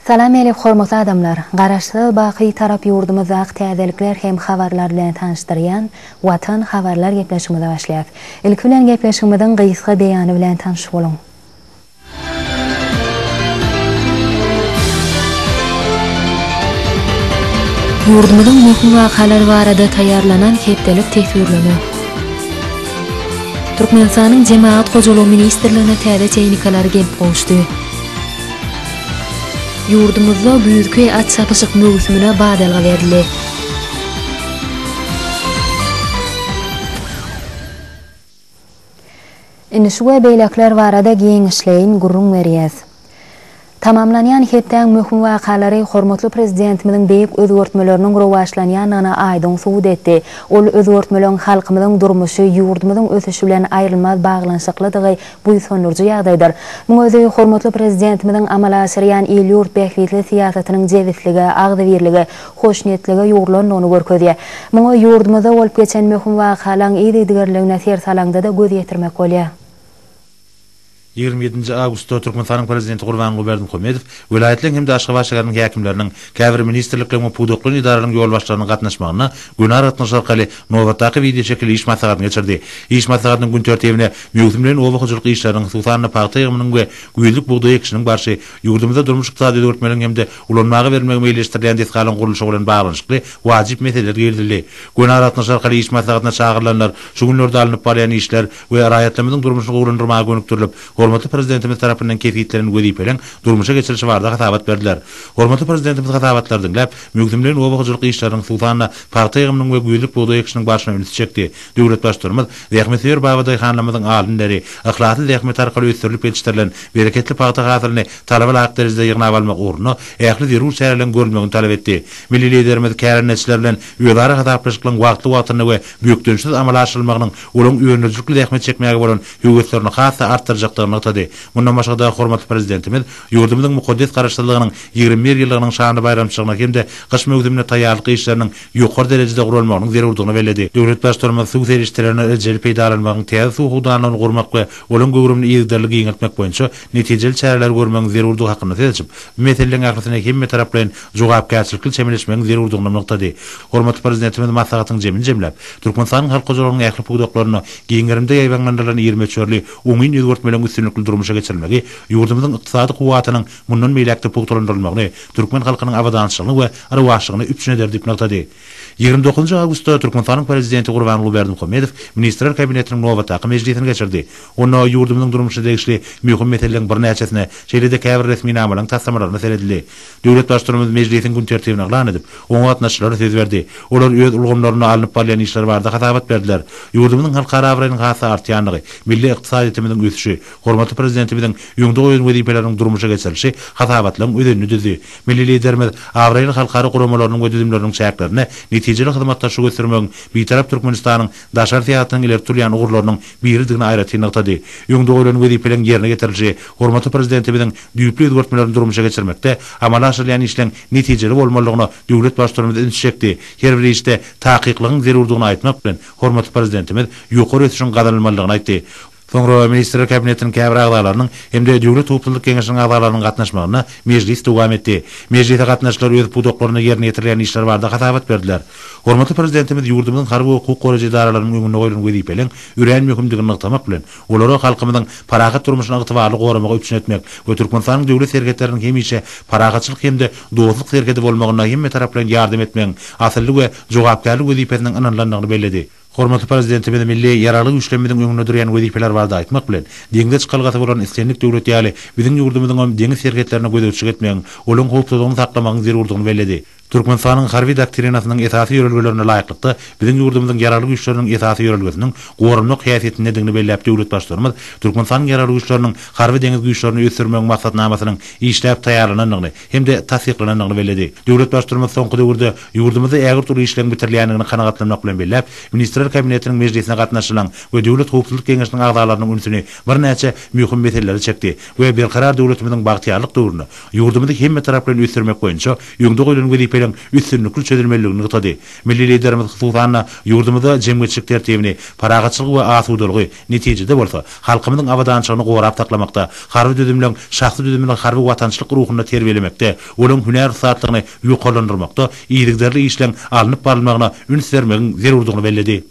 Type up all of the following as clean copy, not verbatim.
Salam elep hormatly adamlar. Garaşsyl baqy tarap yurdumyzda täzelikler hem habarlar bilen tanışdyrýan Watan habarlar gepleşiginde başlaýar. Ilk bilen gepleşigimiň gysga beýany bilen tanış boluň. Yurdumyzyň möhüm wakalary barada taýýarlanan hepdelik tekbirleme. Türkmenistanyň Jemaat Hojalygy Ministrligine täze çeýnikalary gelip goşdy. Yurdumuzda büyükköy at sapışık mövsümüne badalga verildi. Inişwe beýlekler barada giň işleýin gurrun berýäs. Tamamlanýan hetden möhüm wakalary hormatly prezidentimiň beýik özgörtmeleriniň rowaşlanýanyna aýdyň suwd etdi. Ol özgörtmeleň halkymyzyň durmuşy, yurdumyzyň ösüşi bilen aýrylmaz baglanşyklydygy buýsonurjy ýagdaýdyr. Muňa özü hormatly prezidentimiň amala aşyrýan el-ýurt bählikli siýasatynyň jewisligi, agdybirligi, hoşniyetligi ýurlanmagyny görkezýär. Muňa yurdumyzda bolup geçen möhüm wakalaryň ýygydygerligine ser salangda da göz ýetirmek bolýar. 27 Ağustosda Türkmenistanyň prezidenti Gurbanguly Berdimuhammedow vilayatleriň hem de Aşgabat şäheriniň häkimleriniň, käbir ministrlikleriniň, pudokly idaralaryň ýolbaşçylarynyň gatnaşmagyna Günar atnaşar kali nowatdaky video şekli iş maslahatyny geçirdi. İş maslahatynyň gün tertibine möhüm owakyjylyk işleriň sultanyny paýtagymyň we güýlük buğday ekişiniň barşy ýurdumyzda durmuş ykdysady öwretmeliň hem de ulanmagy bermegi meýleşdirilýän desgalyň gurulşy bilen baglanşykly wajyp meseleler girdildi. Günar atnaşar kali iş maslahatyna çağırılanlar şu günlerde alınıp barýan işler we raýatlarymyzyň durmuşyny gurulndyrmagy gönükdirilip Hormatly prezidentimiz tarapyndan keyfiyetlerini gödüýpelen durmuşa geçirişi barada hatabat berdiler. Hormatly prezidentimiz hatabatlar dinläp, möhümlerin owakyjylyk işleriň sultanyna paýtagymyň we güýlük buğday ekişiniň başyna üniti çekdi. Döwlet başçylygymyz Rehmetýär Babaday hanlamyzyň alynlary, ahlakly rehmet arkaly ösdürilip yetişdirilen bereketli paýta gazyny talaba laýyk derejede ýygnap almak uğruna ähli zerur şäherlerin görülmegini talap etdi. Milli liderimiz kärenetçiler bilen öýdary hataplaşyklaryň wagtly watyny we büyükdönşsiz amala aşyrylmagynyň olaň öýünlüjlikli rehmet çekmäge bolan höwetlerini hassa artdyrjakdygyny noktadı. Bundan başga da hormatly prezidentimiz yurdumyzyň mukaddes garaşsyzlygynyň 21 ýyllygynyň şany bayramçylygyna hem de gyş mövsümine taýýarlyk işleriniň ýokary derejede gurulmagynyň zerurdygyny bellädi. Döwlet başçylygymyz suw serişlerini ejeli peýdalanmagyň täze suw hudanyny gurmak we olaň göwrümni ýygdyrlygy ýeňeltmek boýunça netijeli çäreler görmegiň zerurdygy hakynda seçip, meseleleň ahyryna hemme taraplaryň jogapkärçilikli çemeleşmegiň zerurdygyny noktadı. Hormatly prezidentimiz maslahatyny jemläp, Türkmenistanyň halk hojalygynyň ähli pudoklaryny giňerimde ýaýbanlandyran 20 çörli oňyn ýygürtmeleň üstünlikli durmuşa geçirilmegi, yurdumyzyň ykdysady kuwatynyň mundan meýlekde pugtulundyrylmagyny, türkmen halkynyň awadançylygyny we arwaşlygyny üpçün eder diýip noktady. 29 Ağustosda Türkmenistanyň prezidenti Gurbanguly Berdimuhammedow Ministrler Kabinetiniň nowatdaky mejlisini geçirdi. Onu yurdumyzyň durmuşy degişli möhüm meselelerin bir näçesine şeýlede käbir resmi namalaryň tasdamalaryna seredildi. Döwlet başçylygymyz mejlisiň gün tertibine aglan edip, oňa gatnaşyklary söz berdi. Olar öz ulgamlaryny alınıp barýan işler barada hatabat berdiler. Yurdumyzyň halkara awraýynyň hassa artýanlygy, milli ykdysadyetimiziň ösüşi, hormatly prezidentimiziň ýöňde goýan wezipeleriniň durmuşa geçirilişi hatabatlaryň ödenini düzdi. Milli liderimiz awraýyny halkara guramalarynyň we düzümleriniň çäklerini netijeli hyzmatdaşlyk göstermegiň beýtarap Türkmenistanyň daşar tiýatynyň ileri turýan ugurlarynyň biridigini aýraty noktady. Ýöňde goýan wezipeleriň ýerine getirilişi hormatly prezidentimiziň düýpli özgörtmelerini durmuşa geçirmekde amala aşyrýan işleň netijeli bolmalygyna döwlet başçylygymyz üniti çekdi. Her bir işte taýyklaryň zerurdygyny aýtmak bilen hormatly prezidentimiz ýokary ösüşiň gadanylmalygyny aýtdy. Soňra Ministrler Kabinetiniň käbir agdalarynyň hem de Döwlet Hukukçylyk Keňeşiniň agdalarynyň gatnaşmagyna mejlis dowam etdi. Mejlisde gatnaşyklар öz pudoklaryny ýerine ýetirilýän işler barada hatabat berdiler. Hormatly prezidentimiz yurdumyzyň harby hukuk goraja idaralarynyň öňüne goýulan wezipeleň ürän möhümdigini nyktamak bilen olary halkymyzyň paragat durmuşyna ygtybarly goramagy üçin etmek we Türkmenistanyň döwlet sergetleriniň hemişe paragatçylyk hem de dostluk sergeti bolmagyna hemme taraplaryň ýardym etmegiň asylly we jogapkärlik wezipesiniň ananlandygyny bellädi. Hormatly prezidentimiz milli ýararly güýçlenmediň öňünde durýan wezipeler barada aýtmak bilen deňde çykalgaty bolan islenlik döwlet ýaly biziň ýurdumyzyň deňiz sergetlerine gödökçük etmegiň, olaň howpsuzlygyny saklamagyň zerurdygyny bellädi. Türkmenistanyň harby doktrinasynyň esasy ýörelgelerine laýyklykda biziň ýurdumyzyň ýararly güýçleriniň esasy ýörelgesiniň gorunlyk häsiýetini nedegini belläp döwlet başçylygymyz Türkmenistanyň ýararly güýçleriniň harby deňiz güýçlerini ösdürmegiň maksatnamasynyň işläp taýýarlanyny hem de tasdiklanyny bellädi. Döwlet başçylygymyz soňky döwürde ýurdumyzda ägir türlü işleň bitirilýändigini kanagatlanmak bilen belläp, Ministrler Kabinetiniň mejlisine gatnaşylan we Döwlet Hukukçylyk Keňeşiniň agdalarynyň ünsüni bir näçe möhüm meseleleri çekdi we berkarar döwletimiziň bagtyarlyk döwrüne ýurdumyzda hemme taraplaryny ösdürmek boýunça ýöňde goýulan YDP-nin üstünlükli çözülmeliligini gıtadı. Milli liderimiz hususanna yurdumuzda jemgyetçilik tertibini, paragatçylyk we asudalygy netijede bolsa, halkymyzyň abadançylygyny gorap taklamakda, harby düzümleň şahsy düzümleň harby watançylyk ruhuny terbiýelemekde, olaň hüner saatlygyny ýokalandyrmakda, iýdigderli işleň alınıp barylmagyna üns bermegiň zerurdygyny belledi.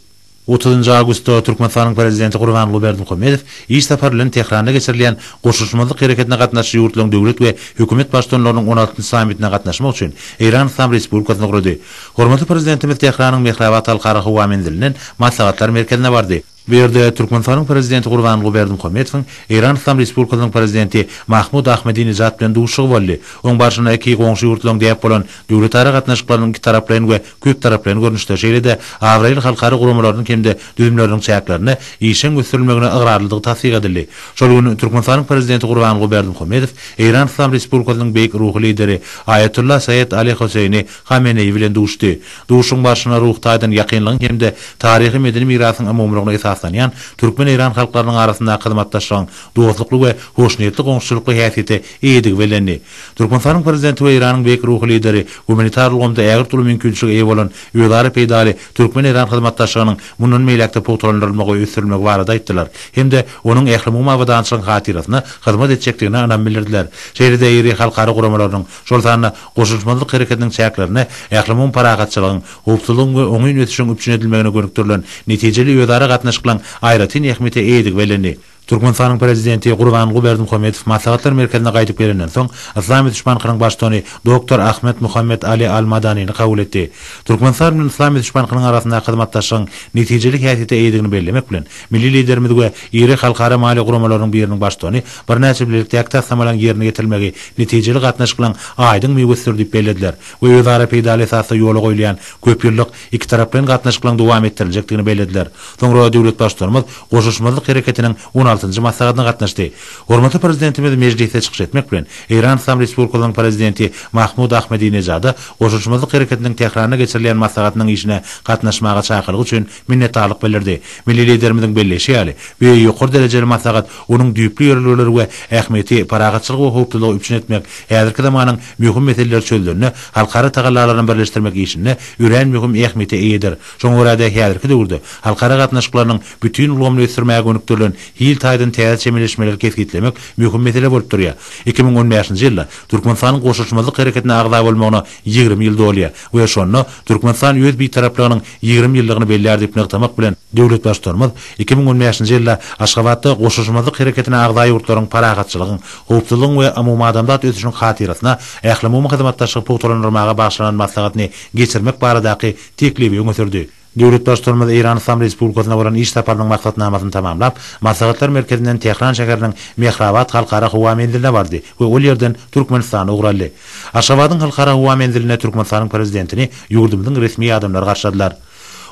30 Ağustos Türkmenistanyň prezidenti Gurbanguly Berdimuhammedow iş sapary bilen Tehranda geçirilen goşuşmazlyk hereketine gatnaşy ýurtlaryň döwlet we hökümet başçylarynyň 16-njy sammitine gatnaşmak üçin Iran Islam Respublikasyna gurdy. Hormatly prezidentimiz Tehranyň Mehrabat halkara howa menzilinden maslahatlar merkezine bardy. Bu yerde Türkmenistanyň prezidenti Gurbanguly Berdimuhammedowyň Iran Islam Respublikasynyň prezidenti Mahmud Ahmadinejad bilen duşugy boldy. Oň başyna iki goňşy ýurtlaryň diýip bolan döwlet ara gatnaşyklarynyň iki taraplaryn we köp taraplaryn görnüşde şeýlede Awrail halkara gurumalarynyň hemde düzümleriniň çäklerini işin gösterilmegine ıgrarlydygy tasdiq edildi. Şol güni Türkmenistanyň prezidenti Gurbanguly Berdimuhammedow Iran Islam Respublikasynyň beýik ruhy lideri Ayatullah Sayyid Ali Hosseini Khamenei bilen duşdy. Duşuň başyna ruhtaýdan ýakynlygyň hemde taryhy medeni mirasyň amumlygyny aslanyan Türkmen Iran halklarynyň arasynda hyzmatdaşlygyň dostlukly we hoşnýetli goňşulykly häsiýeti eýdig belenni. Türkmenistanyň prezidenti we Iranyň beýik ruhy lideri humanitar ulgamda ägir tuly mümkinçiligi eýe bolan öýdary peýdali Türkmen Iran hyzmatdaşlygynyň mundan meýlekde pogtalandyrylmagy ösürülmegi barada aýtdylar. Hemde onuň ähli abadançylyk hatirasyna hyzmat etjekdigine anan bildirdiler. Şeýlede ýeri halkara guramalarynyň şol sanyna goşuşmazlyk hereketiniň çäklerini ähli paragatçylygyň, howpsuzlygyň we oňy ötüşiň üpçün edilmegine görüktirilen netijeli öýdary gatnaşyklaryň aýratyn ähmiýeti eýdig belenni. Türkmenistanyň prezidenti Gurbanguly Berdimuhammedow maslahatlar merkezine gaýdyp gelenden soň Islam düşmanlygynyň başçyny Doktor Ahmet Muhammed Ali Al-Madanyny kabul etdi. Türkmenistan bilen Islam düşmanlygynyň arasynda hyzmatdaşlygyň netijeli häsiýeti eýdigini bellemek bilen milli liderimiz we ýeri halkara mali guramalarynyň biriniň başçyny bir näçe birlikde ýakta samalan ýerine getirmegi netijeli gatnaşyklaryň aýdyň meýwesi diýip bellediler. Bu öýdary peýdali esasy ýola goýulýan köp ýyllyk iki taraplaryň gatnaşyklaryň dowam ettiriljekdigini bellediler. Soňra döwlet başçylarymyz goşuşmazlyk hereketiniň 16-njy maslahatyna gatnaşdy. Hormatly prezidentimiz meclise çykyş etmek bilen Iran Islam Respublikasynyň prezidenti Mahmud Ahmadinejad goşuşmazlyk hereketiniň Tehranda geçirilen maslahatynyň işine gatnaşmaga çakyrygy üçin minnetdarlyk bildirdi. Milli liderimiziň belleşi ýaly we ýokary derejeli maslahat onuň düýpli ýerleri we ähmiýeti paragatçylyk we howpsuzlygy üçin etmek häzirki zamanyň möhüm meseleler çözülýärni halkara tagallalaryny birleşdirmek işine ýören möhüm ähmiýeti eýdir. Şoňa görä häzirki döwürde halkara gatnaşyklarynyň bütün ulgamly ösürmäge gönükdirilen hil taýdan täze çemeleşmeler kesgitlemek möhüm mesele bolup durýar. 2015-nji ýylda Türkmenistanyň goşuşmazlyk hereketine agza bolmagyna 20 ýyl dolýar we şonu Türkmenistan öz bir taraplygynyň 20 ýyllygyny bellär diýip näktamak bilen döwlet başçylarymyz 2015-nji ýylda Aşgabatda goşuşmazlyk hereketine agza ýurtlaryň paragatçylygyň, howpsuzlygyň we umumy adamzat ötüşiniň hatirasyna ähli hyzmatdaşlyk pogtalandyrmaga bagşlanan maslahatyny geçirmek baradaky teklibi öňe Döwlet başçylarymyz Iran Islam Respublikasyna bolan iş saparynyň maksatnamasyny tamamlap, maslahatlar merkezinden Tehran şäheriniň Mehrabat halkara howa menziline bardy we ol ýerden Türkmenistana ugraldy. Aşgabatyň halkara howa menziline Türkmenistanyň prezidentini ýurdumyzyň resmi adamlary garşyladylar.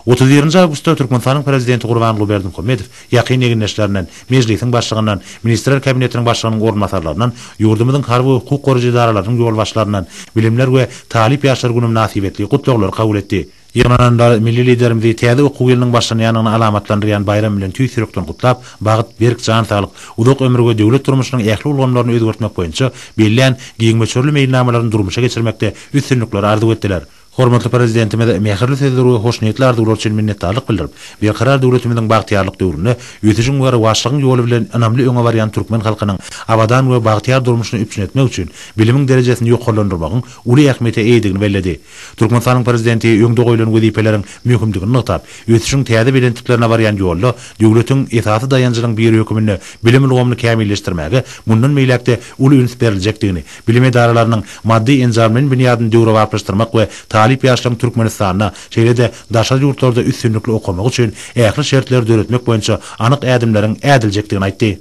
31 Ağustos Türkmenistanyň prezidenti Gurbanguly Berdimuhammedow ýakyn eginleşlerinden, meclisiň başlygyndan, ministrler kabinetiniň başlygynyň orunmasarlaryndan, ýurdumyzyň harby hukuk goruji idaralarynyň ýolbaşçylarynyň, bilimler we talip ýaşlar güni münasibetli gutluklar kabul etdi. Ýa-da milli liderimiz täze okuw ýylynyň başlanyanyny alamatlandyrýan bayram bilen tüýsürekden gutlap, bagyt berk jan saglyk, uzak ömür we döwlet durmuşynyň ähli ulgamlaryny özgertmek boýunça belän giňmeçörli meýilnamalaryny durmuşa geçirmekde üstünlikler arzuw etdiler. Hormatly prezidentimiz mehirli sözleri we hoşnýetli arzuwlar üçin minnetdarlyk bildirip, berkarar döwletimiziň bagtyarlyk döwrüne ýetijiň we başlygyň ýoly bilen önämli öňe barýan türkmen halkynyň abadan we bagtyar durmuşyny üpçün etmek üçin bilimiň derejesini ýokarlandyrmagyň uly ähmiýeti eýdigini belledi. Türkmenistanyň prezidenti öňde goýulan wezipeleriň möhümdigini nytap, ýetijiň täze bilentiplerine barýan ýolda döwletiň esasy dayanjylygyň bir hökümini bilim ulgamly kämilleşdirmäge mundan meýlekde uly üns beriljekdigini, bilim edaralarynyň maddi enzamlaryny büniýadyny döwre barplaşdyrmak we talip ýaşlaryň Türkmenistana şeýlede daşa ýurtlarda üstünlikli okamak üçin ähli şertler döretmek boýunça anyk ädimleriň ädiljekdigini aýtdy.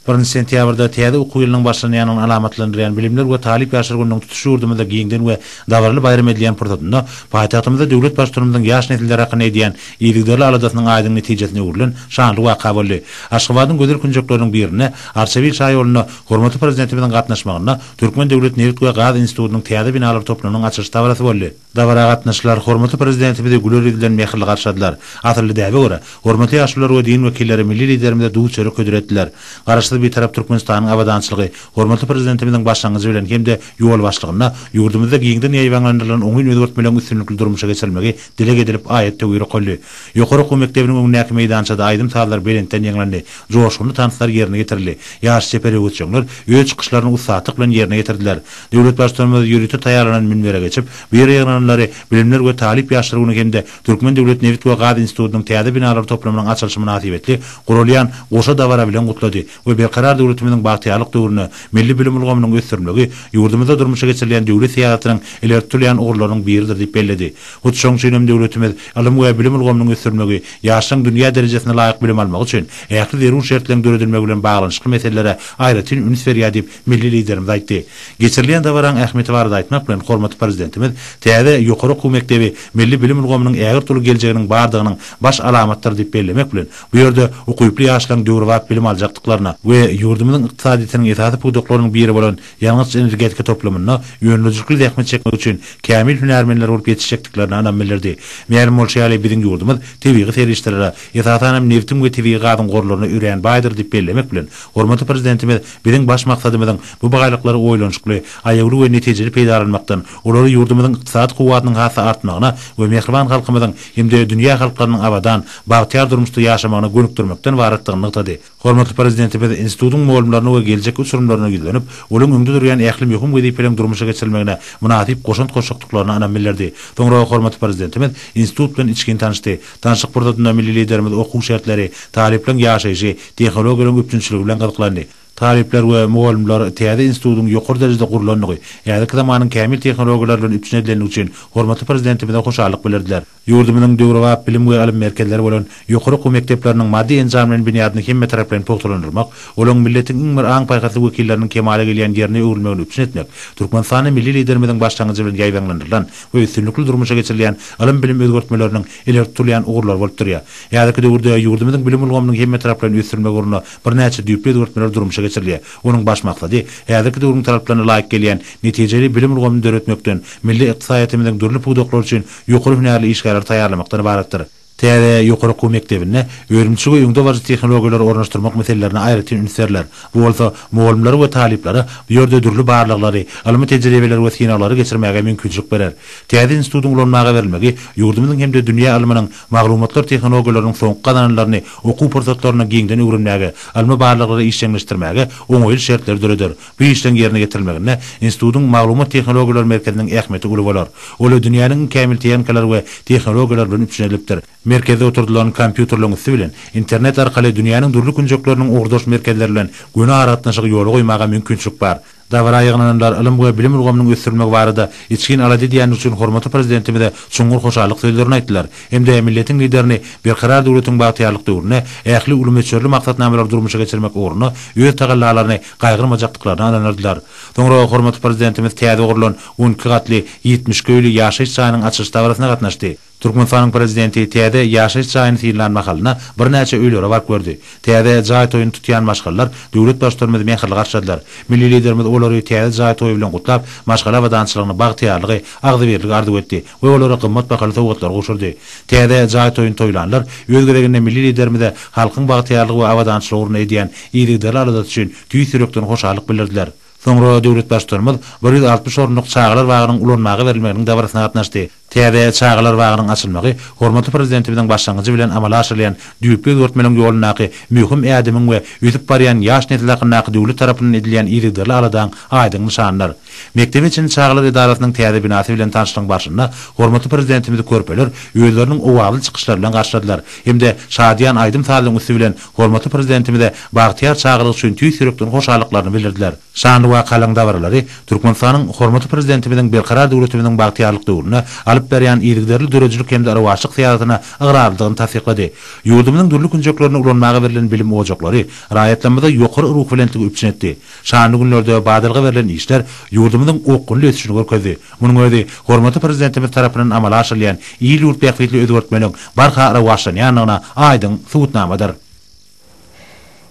1 sentýabrda täze okuw ýylynyň başlanýanyny alamatlandyrýan bilimler we talip ýaşlar gününiň tutuşy ýurdumyzda giňden we dawarly bayram edilýän pursatynda paýtagtymyzda döwlet başçylarymyzyň ýaş nesilleri hakyna edýän ýygyderli aladasynyň aýdyň netijesine urulan şanly waka boldy. Aşgabatyň gözel künjekleriniň birine Arçavil şaýolyny hormatly prezidentimiziň gatnaşmagyna Türkmen Döwlet Neft we Gaz institutynyň täze binalary toplanynyň açyş dawarasy boldy. Davara gatnaşylar hormatly prezidentimize güler edilen mehirli garşadylar. Atyrly däbe görä, hormatly ýaşlylar we din wekilleri milli liderimize duý çörek ködüretdiler. Garaşdy bir tarap Türkmenistanyň abadançylygy, hormatly prezidentimiziň başlangyjy bilen hemde ýol başlygyna ýurdumyzda giňden ýaýwanlandyrylan oňyn özgörtmelen üstünlikli durmuşa geçirilmegi dile edilip aýet töwiri golly. Ýokary okuw mektebiniň öňündäki meýdançada aýdym taýlar belenten ýeňlendi. Joşguny tanyslar ýerine getirildi. Ýaş sepere öçüňler öz çykyşlaryny usatlyk bilen ýerine getirdiler. Döwlet başçylygymyz ýürüti taýýarlanan minbere geçip, bir ýerine bilimler we talip ýaşlaryny hemde Türkmen Döwlet Nevit we Gady institutynyň täze binalary toplamynyň açylyşy münasibetli gurulýan goşa dawara bilen gutlady we berkarar döwletimiziň bagtyarlyk döwrüne milli bilim ulgamynyň ösürmegi ýurdumyzda durmuşa geçirilen döwlet syýasatynyň ilerletýän ugurlarynyň biridir diýip belledi. Hutşoň şeýle döwletimiz alim we bilim ulgamynyň ösürmegi ýaşyň dünýä derejesine laýyk bilim almak üçin ähli derun şertlerini döredilmegi bilen baglanşyk meselelere aýratyn üns berýär diýip milli liderimiz aýtdy. Geçirilen dawaraň ähmeti barada aýtmak bilen hormatly prezidentimiz täze ýokary okuw mektebi milli bilim ulgamynyň ägir tuly geljeginiň bardygynyň baş alamatlary diýip bellemek bilen bu ýerde okuýply ýaşlaryň döwri wagt bilim aljakdyklaryna we ýurdumyzyň ykdysadytynyň esasy puduklarynyň biri bolan ýalňyz energetika toplamyna ýönlüjikli zähmet çekmek üçin kämil hünärmenler bolup ýetişjekdiklaryny anam bildirdi. Meýerim bolşaýaly biziň ýurdumyz tebigy serişdirler. Ýa-da neftin we tebigy gadyň gorlaryny üren baýdyr diýip bellemek bilen hormatly prezidentimiz biziň baş maksatymyzyň bu bagaylyklary oýlanşykly, aýagly we netijeli peýda almakdan olary ýurdumyzyň ykdysady kuwatynyň hasy artmagyna we mehriban halkymyzyň hemde dünýä halklarynyň abadan, bagtyar durmuşda ýaşamagyna gönükdirmekden waratdygyny ňytady. Hormatly prezidentimiz institutyň mowlumaryny we geljek uçurumlaryna ýüzlenip, olaryň öňde durýan ähli möhüm wezipeleriniň durmuşa geçirilmegine munasyp goşantyklaryny anam bildirdi. Soňra hormatly prezidentimiz institut bilen içkin tanışdy. Tanışyk burada milli liderimiz okuw şertleri, talipleriň ýaşaýyşy, tehnologiýaň üpçünçiligi bilen gazyklandy. Talipler we mugallimler täze institutyň ýokary derejede gurulanyny, ýa-da zamanyň kämil tehnologiýalar bilen üpçün edilenligi üçin hormatly prezidentimize hoşallyk bildirdiler. Ýurdumynyň döwri wagt bilim we alim merkezleri bolan ýokary okuw mekdepleriniň maddi enjamlaryny binýadyny hemme taraplardan pogtalandyrmak, olaryň milletiň iň bir aň paýgatly wekilleriniň kemale gelýän ýerine öwrülmegini üpçün etmek, Türkmenistanyň milli liderimiziň başlangyjy bilen ýaýwanlandyrylan we üstünlikli durmuşa geçirilen alim bilim özgörtmeleriniň ilerletýän ugurlar bolup durýar. Ýa-da döwürde ýurdumyzyň bilim ulgamynyň hemme taraplardan ösürmek uruna bir näçe düýpli özgörtmeler durmuşa geçirilýär. Onuň baş maksady häzirki döwrüň talaplaryna laýyk gelýän netijeli bilim ulgamyny döretmekden milli ykdysatymyzyň durly puduklary üçin ýokary hünärli işgärler taýýarlamakdan ibaretdir. Täze ýokary okuw mektebine öwrümçi we ýoňda barjy tehnologiýalar ornaşdyrmak meselelerini aýratyn ünsürler. Bu bolsa mugallimler we taliplary bu ýerde durly barlyklary, alymy tejribeler we sinalary geçirmäge mümkinçilik berer. Täze institutyň ulanmaga berilmegi ýurdumyzyň hemde dünýä alymanyň maglumatlar tehnologiýalarynyň soňky gadanlaryny okuw pursatlaryna giňden öwrenmäge, alymy barlyklary işleňleşdirmäge oňoýly şertler döredir. Bu işleň ýerine getirilmegine institutyň maglumat tehnologiýalar merkeziniň ähmeti uly bolar. Ol dünýäniň kämil tehnikalar we tehnologiýalar bilen üpçün edilipdir. Merkezde oturdulan kompýuterlaryň bilen internet arkaly dünýäniň durly günjekleriniň ugurdaş merkezleri bilen göne aratnaşygy ýoly goýmaga mümkinçilik bar. Davara ýygynanlar ilim we bilim ulgamynyň ösürmegi barada içkin alady diýen üçin hormatly prezidentimize çoňur hoşallyk sözlerini aýtdylar. Hemde milletiň liderini berkarar döwletiň bagtyarlyk döwrüne ähli ulumçörli maksatnamalar durmuşa geçirmek uğruna öýet tagallalaryny gaýgyrmajakdyklaryny ananardylar. Soňra hormatly prezidentimiz täze ugurulan 12 gatly 70 köýlü ýaşaýyş çaýynyň açyş dawrasyna gatnaşdy. Türkmenistanyň prezidenti täze ýaşaýyş çaýyny fiýillanmagyna bir näçe öýlere bark berdi. Täze jaý toýuny tutýan maşgallar döwlet başçylaryny mehirli garşadylar. Milli liderimiz olary täze jaý toýu bilen gutlap, maşgala badançylygyny bagtyarlygy, agdyberligi arzuw etdi we olary gymmat bahaly sowgatlar goşurdy. Täze jaý toýuny toýlanlar öz gereginde milli liderimize halkyň bagtyarlygy we awadançylygy ugruna edýän ýygylar arada üçin tüýsürekden hoşallyk bildirdiler. Soňra döwlet başçylarymyz 160 orunlyk çağlar wagynyň ulanmagy berilmeginiň dawrasyna gatnaşdy. Täze çağlar wagynyň açylmagy hormatly prezidentimiziň başlangyjy bilen amala aşyrylan düýpli özgörtmeliň ýolunaky möhüm ädimiň we üýtüp barýan ýaş netleriňki döwlet tarapyndan edilýän ýygylar aradan aýdyň nişanlar. Mektebi üçin çağlar idarasynyň täze binasy bilen tanışlygyň barşynda hormatly prezidentimizi körpeler öýleriniň owagly çykyşlary bilen garşyladylar. Hemde şadyan aýdym taýlygyň üstü bilen hormatly prezidentimize bagtyar çağlyk üçin tüýsürekden hoşallyklaryny bildirdiler. Şanly we kalaň dawarlary Türkmenistanyň hormatly prezidentimiziň berkarar döwletimiziň bagtyarlyk döwrüne alyp berýän ýygyderli dörejilik hemde arwaçlyk syýasatyna ygyrarlygyny tasdiklady. Ýurdumynyň durly günjeklerini ulanmaga berilen bilim ojaklary raýatlanmada ýokary ruh bilenligi üpçün etdi. Şanly günlerde badylga berilen işler ýurdumynyň okunly ösüşini görkezdi. Munyň özi hormatly prezidentimiz tarapyndan amala aşyrylýan ýyl ýurtbäklikli özgörtmeliň barha arwaçlanyanyna aýdyň subutnamadyr.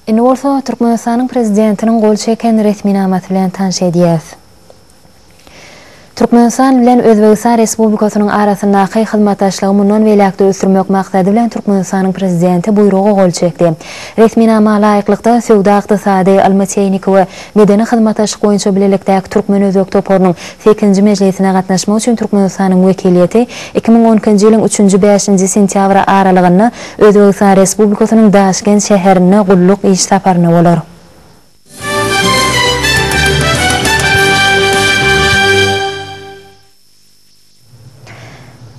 Indi bolsa Türkmenistanyň prezidentiniň gol çeken resminamaty bilen tanış edýäs. Türkmenistan bilen Özbekistan Respublikasynyň arasyndaky hyzmatdaşlygy mundan welekde ösürmek maksady bilen Türkmenistanyň prezidenti buyrugy gol çekdi. Resminama laýyklykda Sowda ykdysady Almateynikova medeni hyzmatdaşlyk boýunça bilelikdäki Türkmen özök toporunyň 8-nji mejlisine gatnaşmak üçin Türkmenistanyň wekiliýeti 2010-njy ýylyň 3-5 sentýabr aralygynda Özbekistan Respublikasynyň Daşkent şäherine gulluk iş saparyna bolar.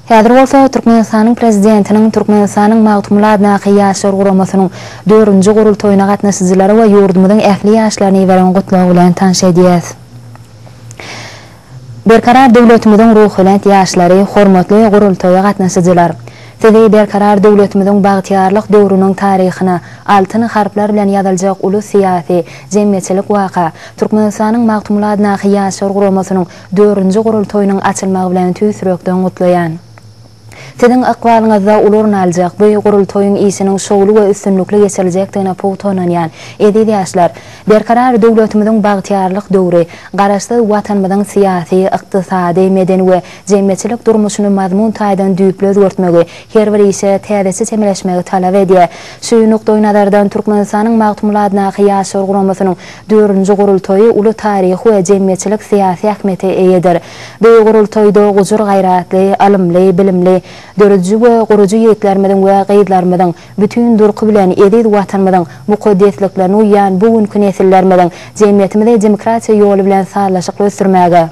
Häzir bolsa Türkmenistanyň prezidentiniň Türkmenistanyň magtumlar naky ýaşlar guramasynyň 4-nji gurultoýuna gatnaşyjylary we ýurdumyň ähli ýaşlaryny beren gutlagy bilen tanış edýäs. Berkarar döwletimiziň ruhulent ýaşlary, hormatly gurultoýa gatnaşyjylar. Sizi berkarar döwletimiziň bagtyarlyk döwrüniň taryhyna altyn harplar bilen ýazyljak uly syýasy, jemgyýetçilik waka Türkmenistanyň magtumlar naky ýaşlar guramasynyň 4-nji gurultoýunyň açylmagy bilen tüýsürekden gutlaýan. Sizin akwalyňyzda ulurun aljak bu gurultoýuň isiniň şowly we üstünlikli geçiriljakdygyna pogtonanýan edil ýaşlar berkarar döwletimiziň bagtyarlyk döwri garaşdy watanymyzyň syýasy, ykdysady, medeni we jemgyýetçilik durmuşyny mazmun taýdan düýple özgertmegi her bir işe täzesi temeleşmegi talap edýär. Şu nokdaý nazardan Türkmenistanyň magtumlar naky ýaşlar guramasynyň 4-nji gurultoýy uly taryhy we jemgyýetçilik syýasy ähmiýeti eýedir. Bu gurultoýda gujur gaýratly, alymly, bilimli dörücü we gurucu ýetlermeden we gaýdlarmeden bütün durky bilen edil watanmydan mukaddesliklerini uýan bu günkü nesillermeden jemgyýetimizde demokratiýa ýoly bilen sarlaşykly ösürmäge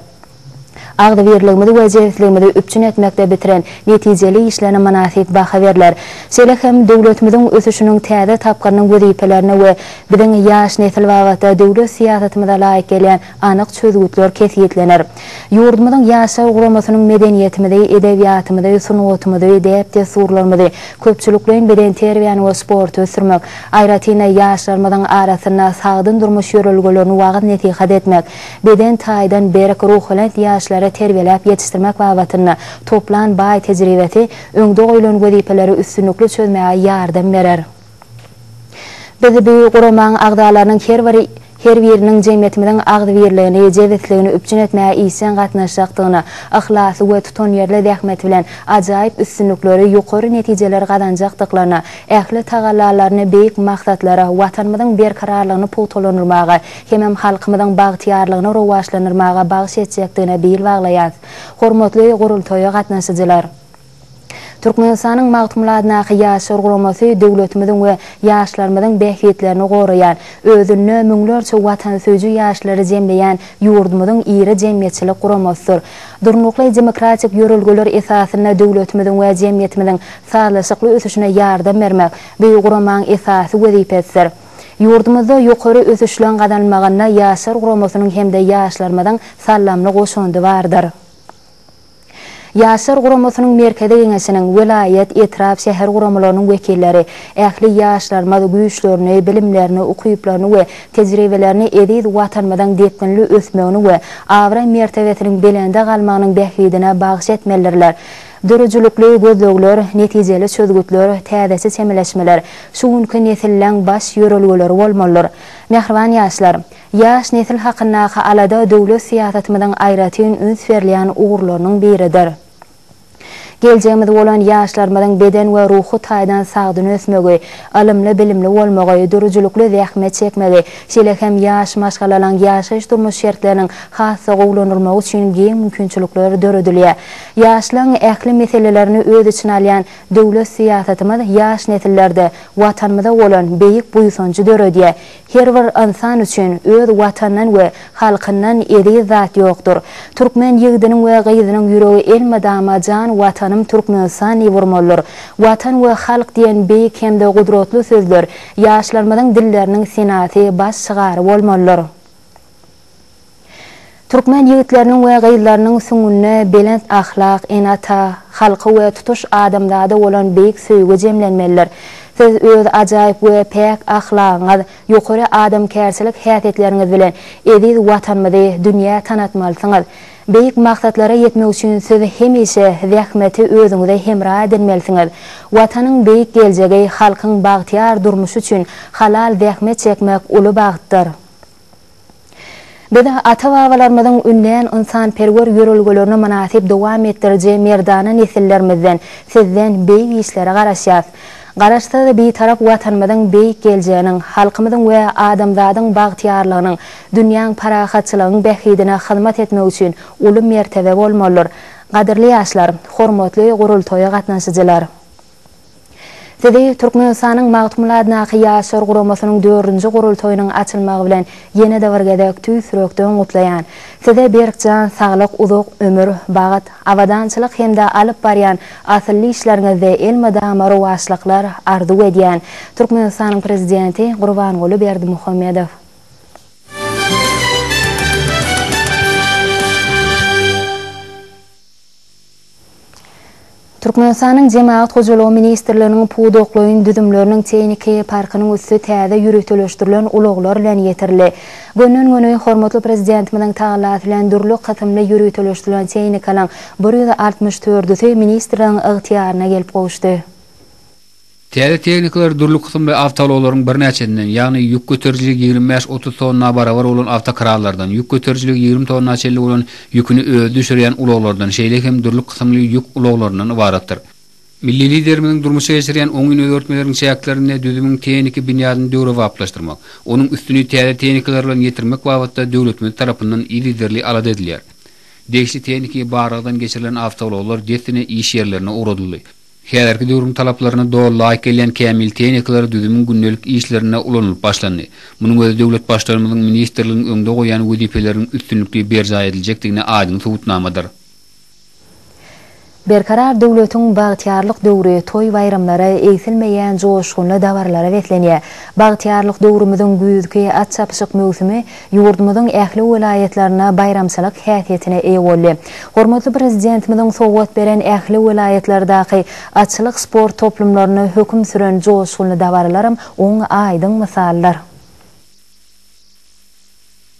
agdy berligimizi we jemgyýetligimizi üpçün etmekde bitiren netijeli işlerine manasip baha berler. Şeýle hem döwletimiziň ösüşiniň täze tapgyrynyň wezipelerini we biziň ýaş nesil wagtda döwlet syýasatymyza laýyk gelen anyk çözgütler kesýetlenir. Ýurdumyzyň ýaşar guramasynyň medeniýetimizi, edebiýatymyzy, sunatymyzy, edep desurlarymyzy, köpçülikliň beden terbiýany we sporty ösürmek, aýratyna ýaşlarymyzyň arasynda sagdyn durmuş ýörelgelerini wagt netihat etmek, beden taýdan berek ruhulent ýaşlar terbiýelep ýetişdirmek babatyna toplan baý tejribesi öňde goýulan wezipeleri üstünlikli çözmäge ýardam berer. Biz bu guramaň agdalarynyň her biriniň jemgyýetimiziň agdy birligini, jewetligini üpçün etmäge isen gatnaşjakdygyna, ahlasy we tutan ýerli zähmet bilen ajaýyp üstünlikleri, ýokary netijeler gazanjakdyklaryna, ähli tagallalaryny beýik maksatlara, watanymyzyň berkararlygyny pogtolanyrmaga, hem halkymyzyň bagtyarlygyny rowaşlanyrmaga bagyş etjekdigine bil baglaýar. Hormatly gurultoýa gatnaşyjylar, Türkmenistanyň magtumlar naky ýaşlar guramasy döwletimiziň we ýaşlarymyzyň behiyetlerini goraýan, özüne müňlerçe watan söýjü ýaşlary jemleýän ýurdumyzyň iri jemgyýetçilik guramasydyr. Durnukly demokratik ýörelgeler esasyna döwletimiziň we jemgyýetimiziň sarlaşykly ösüşine ýardam bermek bu guramaň esasy wezipesidir. Ýurdumyzda ýokary ösüşlen gadanmaganda ýaşlar guramasynyň hemde ýaşlarymyzyň sallamly goşundy bardyr. Ýaşlar guramasynyň merkezi geňeşiniň welayet, etraf şäher guramalarynyň wekilleri ähli ýaşlarymyzy güýçlerini, bilimlerini, ukyplaryny we tejribelerini edil watanmadan depkinli ösmegini we awra mertebesiniň belende galmagynyň behidine bagyş etmelidirler. Dörüjülükli gözlegler, netijeli çözgütler, täzesi semeleşmeler, şu günkü nesilläň baş ýörelgeleri bolmalydyr. Mehriban ýaşlar, ýaş nesil hakynaky alada döwlet syýasatymyzyň aýratyn üns berýän ugurlarynyň biridir. Geleceğimiz olan ýaşlarymyzyň beden we ruhy taýdan sagdyn ösmegi, alymly bilimli bolmagy, dörüjülükli zähmet çekmegi, şeýle hem ýaş maşgalalan ýaşaýyş durmuş şertleriniň hassa gowlanylmagy üçin giň mümkinçilikler döredilýär. Ýaşlaryň ähli meselelerini öz içine alýan döwlet syýasatymyz ýaş nesillerde watanymyza bolan beýik buýsanjy döredýär. Her bir insan üçin öz watandan we halkyndan eri zat ýokdur. Türkmen ýigidiniň we gaýdynyň ýüregi elmadama jan watan Türkmenistan ýurmalydyr. Watan we halk diýen beýik hemde gudratly sözler ýaşlarymyzyň dilleriniň senasy baş çygary bolmalydyr. Türkmen ýigitleriniň we gaýdylarynyň süňünde belent ahlak, enata, halky we tutuş adamlarda bolan beýik söýgü jemlenmelidir. Siz öz ajaýyp we pek ahlagyňyz, ýokary adamkärçilik häsiýetleriňiz bilen edil watanymyzy dünýä tanatmalysyňyz. Beýik maksatlara ýetmek üçin siz hemişe zähmeti özüňize hemra edilmeliňiz. Watanyň beýik geljegi, halkyň bagtyar durmuşy üçin halal zähmet çekmek uly bagtdyr. Bede ata-babalarymyzyň ünlän insan-perwer ýörelgelerini manasip dowam etdirje merdana nesillermizden sizden beýik işlere garaşýas. Garaşda da bir tarap watanymyzyň beýik geljeginiň, halkymyzyň we adamzadyň bagtyarlygynyň, dünýäň parahatçylygynyň bähidine hyzmat etmek üçin uly mertebe bolmalydyr. Gadirli ýaşlar, hormatly gurultoýa gatnaşyjylar. Sede Türkmenistanyň Magtymladyna Ýaşar Guramasynyň 4-nji gurultoýunyň açylmagy bilen ýene de bir gedek tüýsürekden gutlaýan. Sede berkjan, saglyk, uzak ömür, bagat, awadançylyk hemde alyp barýan asylly işleriňizde elmadamary waşlyklar arzu edýän Türkmenistanyň prezidenti Gurbanguly Berdimuhammedow. Türkmenistanyň Jemaat Hojalygy Ministrliginiň puwdoklygyň düzümleriniň Teýniki parkynyň üstü täze ýürütüleşdirilen ulaglar bilen ýetirildi. Gönnün hormatly prezidentimiň taýinlaty bilen durly katymly ýürütüleşdirilen Teýnikalaň 164-si ministrligiň ygtiýaryna gelip gowuşdy. Täze teknikler durly kysymly awtologlaryň birnäçedinden, ýagny ýük götürjilik 25-30 tonna barabar bolan awtokrallardan, ýük götürjilik 20 tonna çelli bolan ýüküni öýe düşürýän ulaglardan, şeýle hem durly kysymly ýük ulaglaryndan ibaratdyr. Milli liderimiň durmuşa geçirýän oňyn öwürtmeleriň çäklerini düzümüň teýniki binýasyny döwre waplaşdyrmak, onuň üstüni täze teknikler bilen ýetirmek wagtda döwletimiz tarapyndan liderli alad edilýär. Degişli teýniki baragdan geçirilen awtologlar ýetine iş ýerlerine uğradyldy. Häzirki döwrüň talaplaryna dogry laýyk gelýän kämil teýnikler düzümüň gündelik işlerine ulanyp başlandy. Munyň özü döwlet başlarymyzyň ministrligiň öňde goýan wezipeleriň üstünlükli berja ediljekdigine aýdyň subutnamadyr. Berkarar döwletiň bagtyarlyk döwri, toy bayramlary, egsilmeýän joşgunly dawarlara betlenýär. Bagtyarlyk döwrümizin güýdüki atçapyşyk mövsümi ýurdumyzyň ähli vilayetlerine bayramçylyk häsiýetine eýe boldy. Hormatly prezidentimiň sowgat beren ähli vilayetlerdaky atçylyk sport toplumlaryny hökm süren joşgunly dawarlarym oň aýdyň misallar.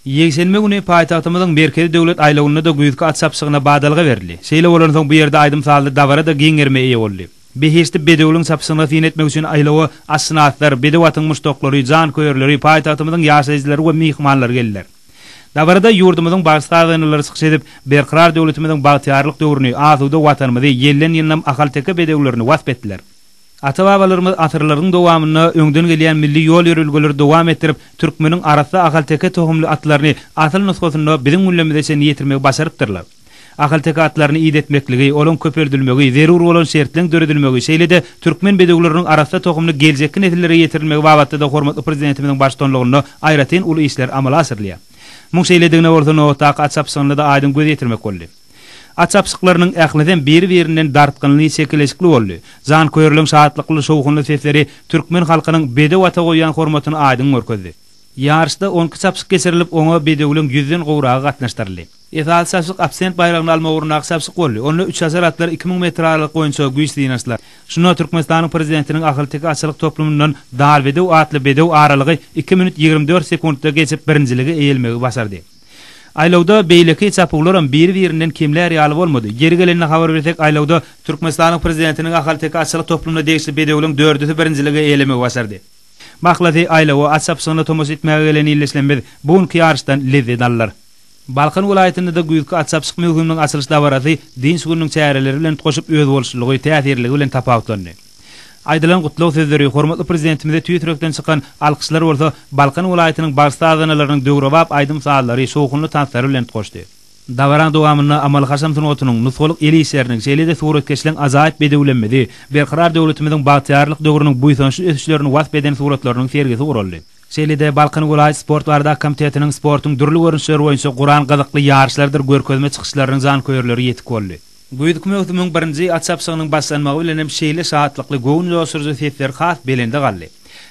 Ýegselme güni paýtagtymyzyň merkezi döwlet aýlagyna da güýdüki atçapsygyna badalga berildi. Şeýle bolan soň bu ýerde aýdym saldy dawara da giňerme eýe boldy. Behişde bedewliň sapsygyna tin etmek üçin aýlagy asynatlar, bedewatyň muşdoklary, jan köýerleri, paýtagtymyzyň ýaşaýjylary we mihmanlar geldiler. Dawarda ýurdumyzyň bagstagynlary sykyş edip, berkarar döwletimiziň bagtyarlyk döwrüni, azuda watanymyzy ýellen ýyllym akalteke bedewlerini wasp etdiler. Ata-babalarymyz atyrlaryň dowamyny öňden gelýän milli ýol ýörelgeleri dowam etdirip, türkmeniň arasynda akalteke tohumly atlaryny asyl nusgasyny biziň müllemizde ýetirmek başarypdyrlar. Akalteke atlaryny ýetmekligi, olaň köperdilmegi, zerur bolan şertleň döredilmegi, şeýle-de türkmen bedewleriniň arasynda tohumly geljekki nesillere ýetirilmegi wagtda da hormatly prezidentimiň başçylygyny aýratyn uly işler amala asyrlýar. Muň şeýledigine bolsa notak atçapsygyny da aýdym göz ýetirmek boldy. Atçapsyklarynyň ähliden bir-birinden dartgynly şekilleşikli boldy. Jan köýerliň şahatlykly şowgunly sesleri türkmen halkynyň bedewata goýan hormatyny aýdyň görkezdi. Ýarşda 10 çapsyk geçirilip oňa bedewliň 100den gowragy gatnaşdyryldy. Esas çapsyk absent bayragyny alma ugruna çapsyk boldy. Onu 3 asar atlar 2000 metralyk goýunça güýçliýänçler. Şuna Türkmenistanyň prezidentiniň ahaltyk açylyk toplumyndan dal bedew atly bedew aralygy 2 minut 24 sekundda geçip birinjiligi eýilmegi başardy. Aýlawda beýleki çapuglaram bir-birinden kimler ýaly bolmady. Geri gelenine habar bersek, aýlawda Türkmenistanyň prezidentiniň ahaltyk açylyk toplumyna degişli bedewliň 4-nji birinjiligi eýilmegi başardy. Maklady aýlawa atçapsygyny tomoş etmäge gelen ýerleşlenmedi. Buňky ýarşdan lezzet allar. Balkan vilayetinde de güýdüki atçapsyk möhüminiň açylyş dawarasy din sugynyň çäreleri bilen goşup öz bolşulygy, täsirligi bilen tapawutlandy. Aýdylan gutlaw sözleri hormatly prezidentimize tüýtürekden çykan alkyşlar bolsa, Balkan vilayetiniň bagstagynlarynyň döwre wap aýdym sallary şowgunly tanşary bilen goşdy. Dawaran dowamyny amal haşam tunutynyň nusgalyk eli işleriniň şeýle-de suratkeşliň azaýat bedewlenmedi. Berkarar döwletimiziň bagtyarlyk döwrüniň buýsançy ösüşlerini wasp eden suratlarynyň sergisi guruldy. Şeýle-de Balkan vilayet sport barada komitetining sportyň durly görünüşleri boýunça Guran gazykly ýarşlardyr görkezme çykyşlarynyň jan köýerleri ýetip boldy. Güýdük möhüminiň birinji atçapsygynyň başlanmagy bilen hem şeýle şahatlykly goýun ýoşurjy sesler has belende galdy.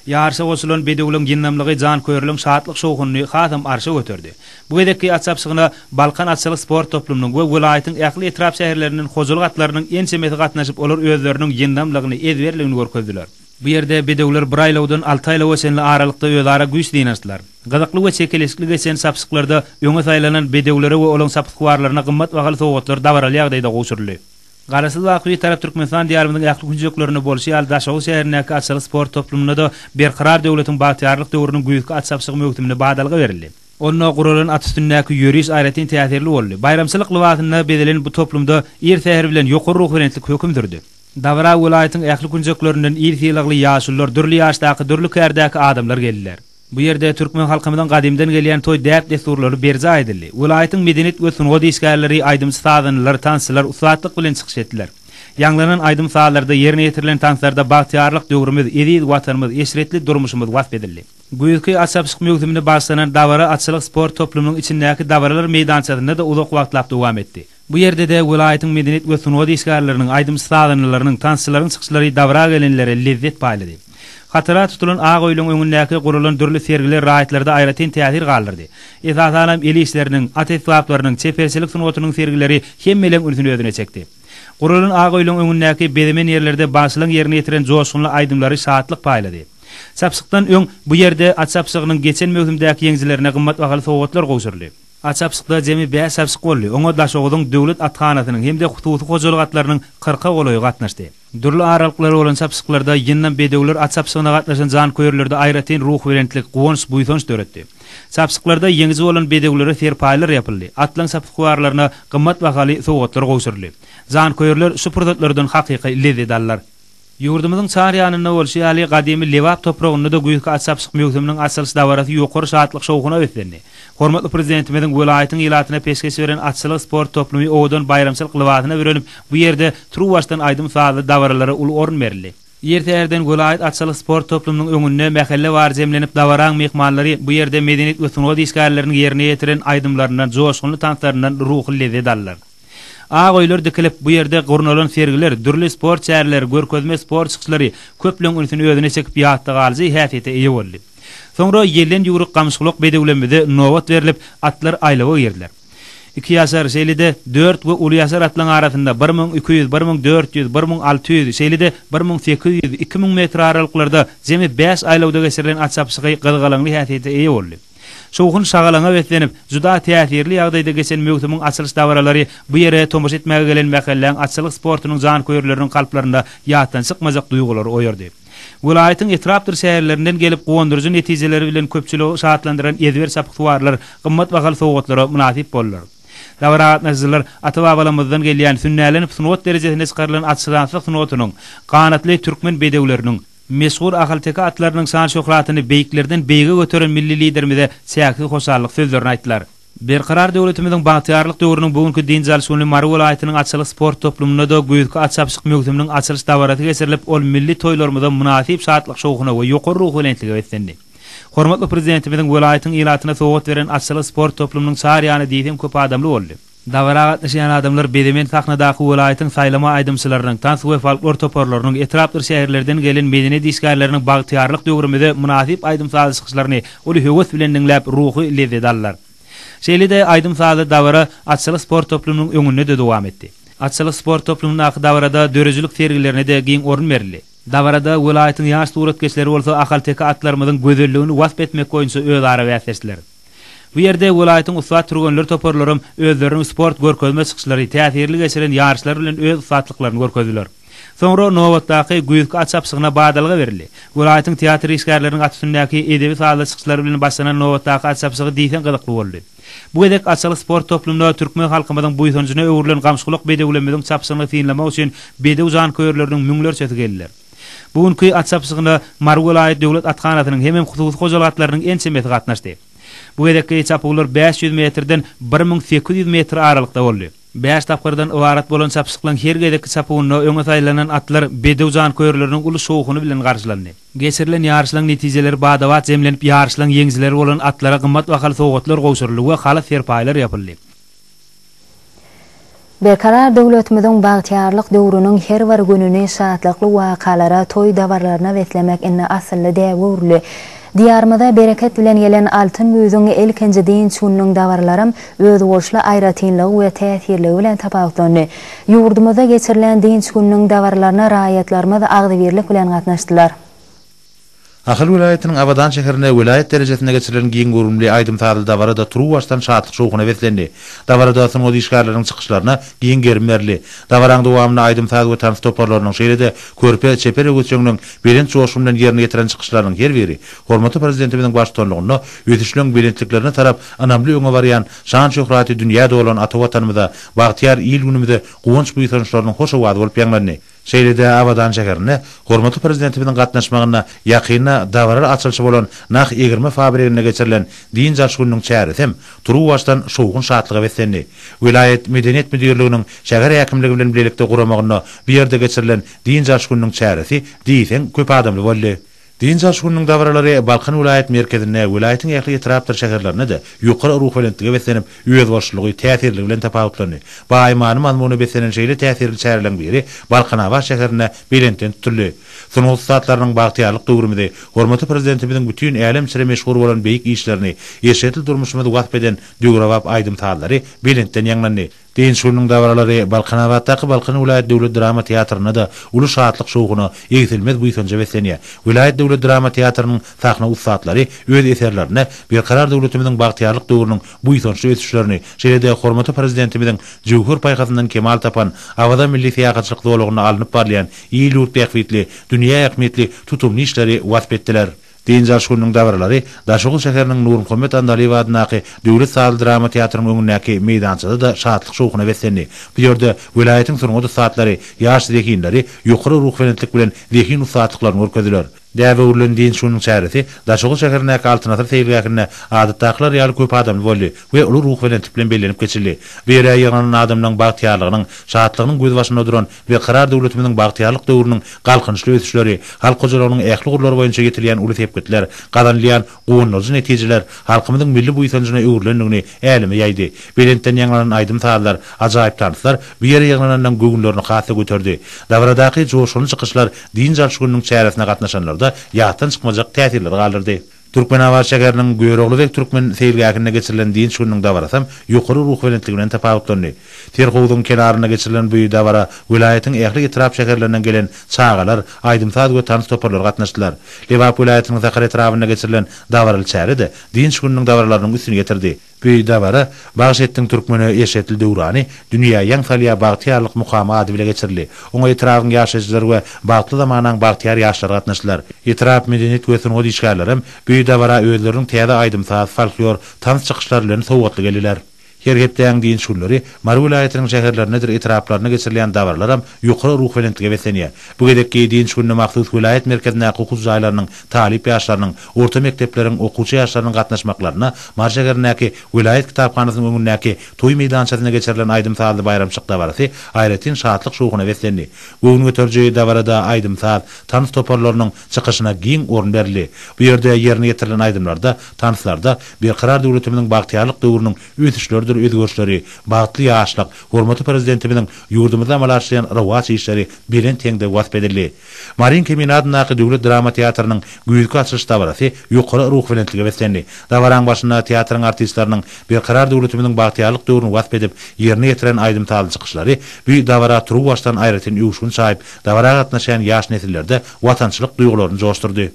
Ýarşa goşulan bedewliň ýynnamlygy jan köýerliň şahatlyk şowguny hasam arşa götürdi. Bu gedeki atçapsygyna Balkan atçylyk sport toplumynyň we vilayetin ähli etrap şäherleriniň hojalyk atlarynyň en semeti gatnaşyp olar özleriniň ýynnamlygyny ezberligini görkezdiler. Bu ýerde bedewler bir aýlawdan 6 aýlaw geçenli aralykda özara güýçliýänçler. Gazakly we çekeleşikli geçen sapsyklarda öňe saýlanan bedewlere we olaň sapsykwarlaryna gymmat bagaly sowgatlar dawarly ýagdaýda goşurly. Garasyz wagty tarap Türkmenistan diýarymynyň ähli güýçlerini bolşy Aldaşaw şäherindäki atçylyk sport toplumyna da berkarar döwletiň bagtyarlyk döwrüniň güýdüki atçapsyk möhümine badalga berildi. Onunla gurulun atüstündäki ýöris aýratyn täsirli boldy. Bayramçylyk lywatynda bedelen bu toplumda ir-täher bilen ýokary ruhberentlik hökümdürdi. Davara welaýatyň ähli günjeklerinden ir-täherli ýaşullar, dürli ýaşdaky, dürli kärdäki adamlar geldiler. Bu ýerde türkmen halkymyň gadymdan gelýän toý däp desturlary berza edildi. Welaýatyň medeniyet we sunwady isgärleri, aýdym stadionlar, tanslar, usatlyk bilen çykyş etdiler. Ýanglanan aýdym saatlarda ýerine ýetirilen tanslarda bagtyarlyk döwrümüz, edil watanymyz, eşretli durmuşymyz wasp edildi. Güýjki atçapsyk mögümine başlanan dawara atçylyk sport toplumynyň içindäki dawaralar meýdançasynda da uzak wagtlap dowam etdi. Bu ýerde de welaýatyň medeniyet we sunwady isgärleriniň, aýdym stadionlarynyň, tanslaryň çykyşlary dawara gelenlere lezzet paýlady. Hatyra tutulan Ağoýluň öňündäki gurulan dürli sergiler raýatlarda aýratyn täsir galdyrdy. Ezatanam el işleriniň, ateswaplarynyň, çeperçilik sunuwatynyň sergileri hemmelen ününi ödüne çekdi. Gurulan Ağoýluň öňündäki bedemen ýerlerde başlyň ýerine ýetiren joşgunly aýdymlary saatlyk paýlady. Çapsykdan öň bu ýerde atçapsygynyň geçen möhümdäki ýeňjilerine gymmat bahaly sowgatlar gowşurly. Atçapsykda jemi 5 sapsyk boldy. Oňa daşogyň döwlet athanatynyň hemde hukuky gojalygatlarynyň 40 goloýy gatnaşdy. Dürli aralyklary bolan sapsyklarda ýyndan bedewler atçapsygyna gatnaşan jan köýerlerde aýratyn ruhberentlik, gowunç, buýsonç döretdi. Sapsyklarda ýeňji bolan bedewlere ferpaýlar ýapyldy. Atlan sapsyklarlaryna gymmat bahaly sowgatlar gowşurly. Jan köýerler supurdatlardan hakyky lezzet allar. Ýurdumyzyň çar ýanyna bolşy ýaly gadymy lewap topragynda da güýjki atçapsyk mögüminiň asylsy dawaraty ýokary şatlyk şowguna ötlendi. Hormatly prezidentimiziň welaýatyň ýylatyna peşkeş beren atçylyk sport toplumy owadan bayramçylyk lywatyna berenip bu ýerde truwaşdan aýdym saatly dawaralary ul orun berildi. Ýertäherden welaýat atçylyk sport toplumynyň öňünde mähelle bar jemlenip dawaraň mehmanlary bu ýerde medeniyet we sunwady isgärlerini ýerine ýetiren aýdymlaryndan, joşgunly tanslaryndan ruhy lezzet allar. Ağoýlar dikilip bu ýerde gurnalan sergiler, dürli sport çärleri, görkezme sport çykyşlary köpleň ününi ödüne çekip ýatdy galyjy häsiýete eýe boldy. Soňra ýelen ýuruq gamşylyk bedewlemede nowat berilip atlar aýlawa girdiler. 2 ýaşar şeýlede 4 we uly ýaşar atlaryň arasynda 1200, 1400, 1600, şeýlede 1800, 2000 metr aralyklarda jemi 5 aýlawda geçirilen atçapsygy gylgalanly häsiýete eýe boldy. Şowgun şagalana wetlenip, juda täsirli ýagdaýda geçen mögüminiň açylış dawaralary bu ýere tomuş etmäge gelen mäkelläň atçylyk sportunyň jan köýerleriniň kalplarynda ýatdan çykmajak duýgulary oýardy. Welaýatyň etrapdyr şäherlerinden gelip gowandyrjy netijeleri bilen köpçüligi şatlandyran edwer sapykwarlar, gymmat bahaly sowgatlara munasip bollar. Dawara nazarlar atababalarymyzdan gelýän sünnälenip sunwat derejesine çykarylan atçylyk sunuwatynyň, ganatly türkmen bedewleriniň meşhur ahalteki atlarynyň şan şöhratyny beýiklerden beýige götüren milli liderimize sähli hoşallyk sözlerini aýtdylar. Berqarar döwletimiziň bagtyarlyk döwrüniň bugünkü dinjalşyny Mary welaýatynyň atçylyk sport toplumynda da güýjki atçapsyk mögüminiň açylış dawaraty geçirilip, ol milli toýlarymyzda munasip şatlyk şowguna we ýokary ruhberentligi wetlendi. Hormatly prezidentimiziň welaýatyň ýylatyna sowgat beren atçylyk sport toplumynyň çar ýany diýdim köp adamly boldy. Dawara gatnaşan adamlar bedemen sahnadaky welaýatyň saýlama aýdymçylarynyň, tans we folklor toparlarynyň, etrapdyr şäherlerden gelen medeniyet isgärleriniň bagtyarlyk döwrüminde munasip aýdym saýlışyklaryny uly höwes bilen dinläp ruhy lezzet allar. Şeýlede aýdym saýly dawara atçylyk sport toplumynyň öňünde de dowam etdi. Atçylyk sport toplumynyň dawarada dörejilik sergilerine de giň orun berildi. Dawarada welaýatyň ýaş suratkeşleri bolsa ahalteki atlarymyzyň gözelligini wasp etmek boýunça özara wäsleşdiler. Bu ýerde welaýatyň usat turganlar toparlarym özleriniň sport görkezme çykyşlary, täsirli geçiren ýarşlar bilen öz usatlyklaryny görkezdiler. Soňra nowatdaky güýjki atçapsygyna badalga berildi. Welaýatyň teatr isgärleriniň atüstündäki edebi saýly çykyşlary bilen başlanan nowatdaky atçapsygy diýsen gydykly boldy. Bu edek atçylyk sport toplumynda türkmen halkymyzyň buýsonçyna öwrülen gamşylyk bedewlemediň çapsygyny tiýinlemek üçin bedew jan köýerleriniň müňlerçe geldiler. Bugünkü atçapsygyna Mary welaýat döwlet athanatynyň hemem hukuky gojalygatlarynyň ensemeti gatnaşdy. Bu edekki çapylar 500 metrden 1800 metr aralykda boldy. 5 tapgyrdan ibarat bolan çapsyklaryň her gedekki çapygyna öňe saýlanan atlar bedew jan köýerleriniň uly şowguny bilen garşylandy. Geçirilen ýarşylaryň netijeleri badawat jemlenip ýarşylaryň ýeňjileri bolan atlara gymmat bahaly sowgatlar gowşurly we haly ferpaýlar ýapyldy. Berkarar döwletimiziň bagtyarlyk döwrüniň her bir gününi şatlykly wakalara, toý dawarlaryna wetlemek enne asylly däwürli. Diyarmada bereket bilen gelen altın müýüziň elkinji din çünniň dawarlarym öz goşly aýratynlygy we täsirligi bilen tapawutlandy. Ýurdumyzda geçirilen din çünniň dawarlaryna raýatlarymyz agdybirlik bilen gatnaşdylar. Ahıl vilayetinin Abadan şehrine vilayet derecesinde geçirilen giyin gurumli aydım tadıl davarada turu baştan şaatlık şoğuna veslendi. Davarada asın o dişkarların çıkışlarına giyin gerimlerli. Davarang duvamına aydım tadıl ve tanıf toparlarının şeylede körpe çeperi göçüğünün bilinç çoğuşumdan yerine getiren çıkışlarının yer veri. Hormatı prezidentimizin baştonluğuna ötüşlüğün bilintliklerine tarap anamlı öňe barayan şan şöhrati dünyada olan ata vatanımıza Bahtiyar il günümüzde kuvunç buyutanışlarının hoşa vadı olup yanlarını. Şeýlede Abadan şäherine hormatly prezidentimizin gatnaşmagyna ýakyna davarar açylşy bolan Nah 20 fabrigine geçirilen din jarşgynyň çäresem turu baştan şowgun şatlygy veslendi. Vilayet Medeniýet Müdürliginiň şäher häkimligi bilen birlikde guramagyna bir ýerde geçirilen din jarşgynyň çäresi diýsen köp adamly boldy. Din jarşgynyň davaralary Balkan vilayet merkezine vilayetin ýakly etrapdyr şäherlerine de ýokary ruh bilentligi beslenip öýüz boşlugy täsirli bilen tapawutlandy. Baýmany mazmuny beslenen şeýle täsirli çärelen biri Balkanava şäherine bilenten tutuldy. Sonuç saatlarynyň bagtýarlyk döwrümde hormatly prezidentimiziň bütün älim sire meşhur bolan beýik işlerini ýeşetli durmuşymyzy wasp eden döwrawap aýdym taýlary bilenten ýaňlandy. Din şunyň dawaralary Balkanawatdaky Balkan vilayet döwlet drama teatryna da uly şatlyk şowguny ýetilmez buýsança beslenýär. Vilayet döwlet drama teatrynyň sahna ustatlary öz eserlerine bir karar döwletimiziň bagtýarlyk döwrüniň buýsança ötüşlerini şeýle-de hormatly prezidentimiziň Jowhur paýgasyndan kemal tapan awada milli syýahatçylyk dowlugyny alnyp barlayan ýyl-ýurt täkwitli, dünýä ähmiýetli tutumly işleri wasp etdiler. Din jarşgynyň dawarlary Daşoğul şäheriniň Nur Muhammed Andaliýew adynaky döwlet sahil drama teatrynyň öňündäki meýdançada da şatlyk şowguny beslendi. Bu ýerde vilayetiň soňky saatlary ýaş zekinleri ýokary ruh bilenlik bilen zekin usatlyklaryny görkezdiler. Däwe ulan din şunyň çäresi Daşoğul şäherindäki alternativ seýirgäkine adatdaklar ýaly köp adam boldy we uly ruh bilenlik bilen bellenip geçildi. Bere ýaňan adamnyň bagtýarlygynyň, şatlygynyň göz başynda duran we karar döwletimiziň bagtýarlyk döwrüniň galkynçly ötüşleri, halk hojalygynyň ähli gurulary boýunça ýetilýän uly tepkitler, gadanlayan goňully netijeler halkymyzyň milli buýsanjyna öwürlendigini älime ýaýdy. Belenten ýaňlanan aýdym taýlar, ajaýyp tanyslar bir ýere ýaňlanan göwünlerini hasy göterdi. Dawaradaky joşuny çykyşlar din jarşgynyň çäresine gatnaşanlarda ýatdan çykmajak täsirler galyrdy. Türkmenawa şäheriniň Göýrekli we Türkmen seýirgäkine geçirilen din şunyň dawarasam ýokary ruh bilentigi bilen tapawutlandy. Terhowdyň kenaryna geçirilen bu dawara vilayetiň ähli etrap şäherlerinden gelen çağalar, aýdymsaz we tanys toparlar gatnaşdylar. Lewap vilayetiň Zakar etrabyna geçirilen dawaraly çäre de din şunyň dawaralarynyň üstüne getirdi. Bu dawara Bagşetdiň türkmeni Eşetil Döwrani dünýä ýaň salya bagtýarlyk mukamy ady bilen geçirildi. Oňa etrabyň ýaşaýjylar we bagtly zamanyň bagtýar ýaşlar gatnaşdylar. Etrap medeniýet we soňky işgärlerim bu dawara özleriniň täze aýdymsaz folklor tanys çykyşlar bilen sowgatly geldiler. Hergepden din şulary Mar vilayetiniň şäherlerine dir etraplaryna geçirilen dawarlaram ýokary ruh bilentligi beslenýär. Bu gedekki din şunyň maksus vilayet merkezine okuw jaýlarynyň, talip ýaşlarynyň, orta mektepleriň okuwçy ýaşlarynyň gatnaşmaklaryna Mar şäherindäki vilayet kitapxanasynyň öňündäki toý meýdançasyna geçirilen aýdymsaz bayramçyk dawarasy aýratyn şatlyk şowguny beslendi. Göwün göterji dawarada aýdymsaz tanys toparlarynyň çykyşyna giň orun berildi. Bu ýerde ýerine getirilen aýdymlarda, tanyslarda bir karar döwletimiziň bagtýarlyk döwrüniň ötüşleri özgörüşleri, bagtly ýaşlyk, hormatly prezidentimiziň ýurdumyzda amalaşýan rawaç işleri bilen teňde wasp edildi. Marin Kemin adynaky döwlet drama teatrynyň güýdük açyş dawarasy ýokary ruh bilentligi beslendi. Dawaraň başynda teatryň artistlarynyň bir karar döwletimiziň bagtýarlyk döwrüni wasp edip ýerine getiren aýdymtaly çykyşlary bu dawara turu başdan aýratyn ýuşun çaýyp dawara gatnaşan ýaş nesillerde watançylyk duýgularyny joşturdy.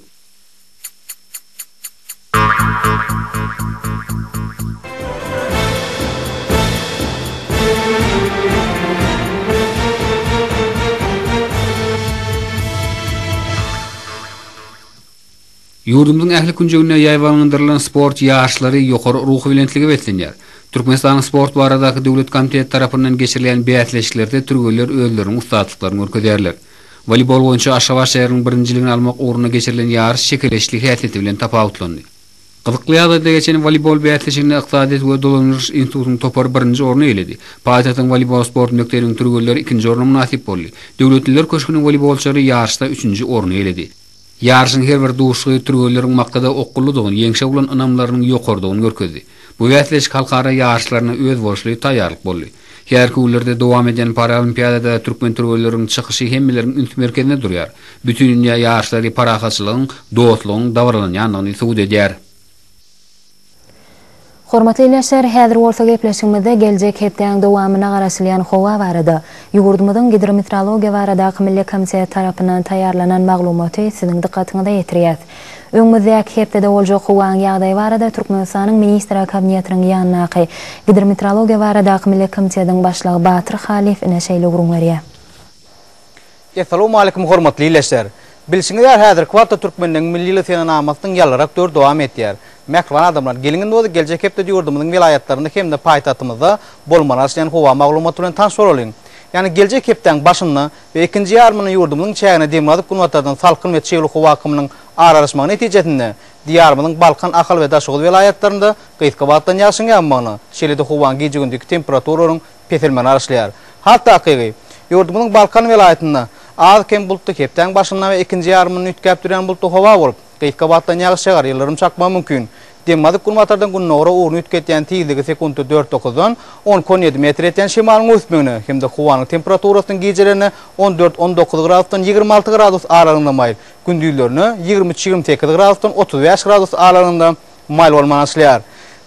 Ýurdumyň ähli günjegine ýaýwandyrylan sport ýaşlary ýokary ruh bilentligi beslenýär. Türkmenistanyň sport baradaky döwlet komiteti tarapyndan geçirilen beýatleşiklerde türgeler özleriň ustatlyklaryny görkezýärler. Voleybol boýunça Aşgabat şäheriniň birinjiligini almak uğruna geçirilen ýarış şekerleşlik häsiýeti bilen tapawutlandy. Gyzyklyada geçen voleybol beýatleşigine Iqtisadiýat we Dolanýaryş institutynyň topar birinji orny eledi. Paýtagyň voleybol sport mekdebiniň türgeleri ikinji orna munasip boldy. Döwletliler köşküniň voleybolçylary ýarışda üçinji orny eledi. Ýarşyň her bir duşgy türgeleriň maktada okullydygyny, ýeňşe bolan ynamlarynyň ýokardygyny görkezdi. Bu beýatleşik halkara ýarşlaryna öz bolşly taýýarlyk boldy. Her kullerde dowam eden paralimpiadada türkmen türgelleriniň çykyşy hemmileriň üns merkezinde durýar. Bütün dünýä ýarşlary parahaçylygyň, dostlugyň dawarlanýanyny suwd edýär. Hormatly ilişler, häzir bolsa gepleşigimizde geljek hepdeň dowamyna garaşylýan howa barada, ýurdumyzyň hidrometeorologiýa barada Milli Komisiýa tarapyndan taýýarlanan maglumaty siziň dikkatiňizde ýetirýär. Öňümüzdäki hepde boljak howaň ýagdaýy barada Türkmenistanyň ministra kabinetiniň ýanynaky hidrometeorologiýa barada Milli Komisiýadyň başlygy Batyr Halif ine şeýle gurun berýär. Assalamu alaykum hormatly ilişler. Bilsiňizler häzir Kwarta Türkmeniň milli lisenamasynyň ýallarak dör dowam etýär. Mähwan adamlar gelingen boldy geljek hepde ýurdumyzyň vilayatlarynda hemde paýtagtymyzda bolmanasyň howa maglumaty bilen tanış bolalım. Yani geljek hepden başyny we ikinji ýarmyny ýurdumyzyň çägine demladyk kunwatardan salkyn we çeýli howa akymynyň aralashmagy netijesinde diýarmynyň Balkan Ahal we Daşoğlu vilayatlarynda gyýytka batdan ýaşyň ýanmagyny, şeýle-de howaň gejegindäki temperaturaryň peselmeni araşlýar. Hatda akygy ýurdumynyň Balkan vilayatynda az kem bulutly hepden başyna we ikinji ýarmyny ütkäp duran bulutly howa bolup, gyýytka batdan ýağış çagar, ýyldyrym çakma mümkin. Demladyk kunwatardan günnäre uruny ütketýän tezligi sekundy 4-9-dan 10-17 metr etýän şemalyň ösmegini hemde howanyň temperaturasynyň gejelerini 14-19 gradusdan 26 gradus aralygynda maýl, gündüzlerini 23-28 gradusdan 35 gradus aralygynda maýl bolmanaslýar.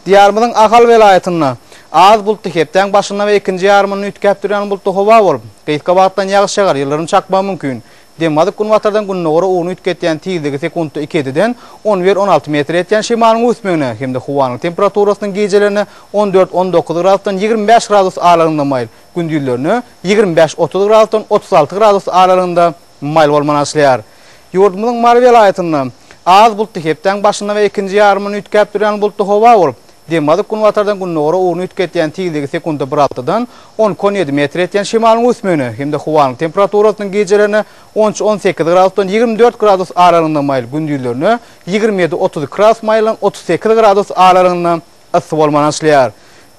Diýarmynyň Ahal vilayatynda az bulutly hepden başyna we ikinji ýarmyny ütkäp duran bulutly howa bolup, gyýytka batdan ýağış çagar, ýyldyrym çakma mümkin. Demladyk kunwatardan günnäre uruny ütketýän tezligi sekundy 2-den 11-16 metr etýän şemalyň ösmegini hemde howanyň temperaturasynyň gejelerini 14-19 gradusdan 25 gradus aralygynda maýl, gündüzlerini 25-30 gradusdan 36 gradus aralygynda maýl bolmanaslýar. Ýurdumyzyň Mar vilayatynda az bulutly hepden başyna we ikinji ýarmyny ütkäp duran bulutly howa bolup, demladyk kunwatardan günnäre uruny ütketýän tezligi sekundy 1-dan 10-17 metr etýän şemalyň ösmegini hemde howanyň temperaturasynyň gejelerini 13-18 gradusdan 24 gradus aralygynda maýl, gündüzlerini 27-30 gradus maýlan 38 gradus aralygynda ysy bolmanaslýar.